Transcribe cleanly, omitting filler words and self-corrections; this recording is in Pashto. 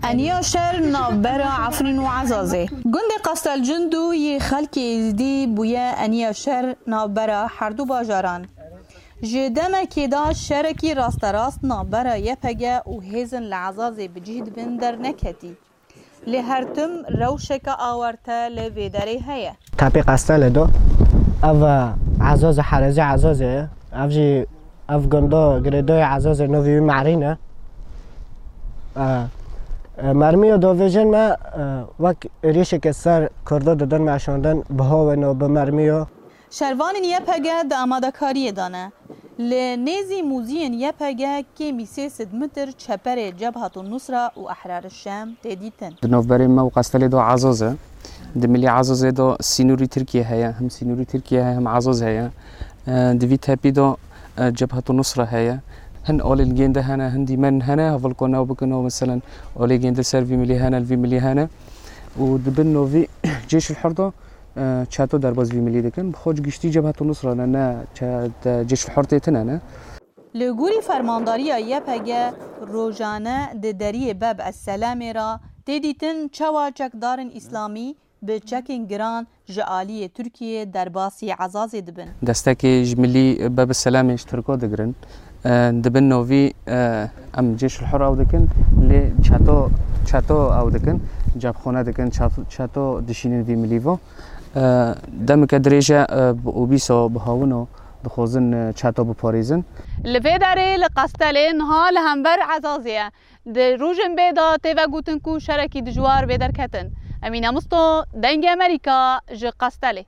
انیا شهر نابرا عفرین و عزازه گند قستل جندو ی خلک ازدی بویا انیا شهر نابرا هر دو باجاران جدما کدا شرکی راست راست نابرا یپگه و هزن لعزازه بجهد بندر نکتی لهرتم روشک آورته لویدری هیا تاپی قستل دو او عزاز حرزه عزازه افجی افغاندا گردای عزاز نوی معرینه مرمی دو ویژن ما وقت ریشه که سر کرده دادن معشاندن بها و نو به مرمی شروان یپگه د آماده کاری دانه لنیزی موزین یپگه که میسه 100 متر چپر جبهه النصره و احرار الشام تدیتن نوفبري ما وقستلي دو عزازه دملي عزازه دو سينوري تركيا هيا هم سينوري تركيا هم عزاز هيا دفيت هابي دو جبهه النصره هيا هن اول الجنده هنا هندي من هنا هفلكونا وبكنا مثلا اول جنده سيرفي ملي هنا الفي ملي هنا ودبنو في جيش الحرده چاتو درباز في ملي دكن بخوج گشتي جبهه النصره نه جيش الحرده تنانه لگوری فرمانداری یپگه روزانه دری باب السلام را دیدیتن چوا چکدارن اسلامی به چکین گران جعالی ترکیه در باسی عزاز دبن دستکی جملی باب السلام اشترکو دگرن دبن نوفي ام جيش الحر او دكن ل چاتو او دكن جاب خونه دكن چاتو دشینن في مليفو دم كدريجه وبيسو بهاونو دخوزن چاتو بپاریزن لفیداری لقستلی نها لهمبر عزازیه در روزن بیدا تیوه گوتن کو شرکی دجوار بیدر کتن امینه مستو دنگ امریکا جه قستلی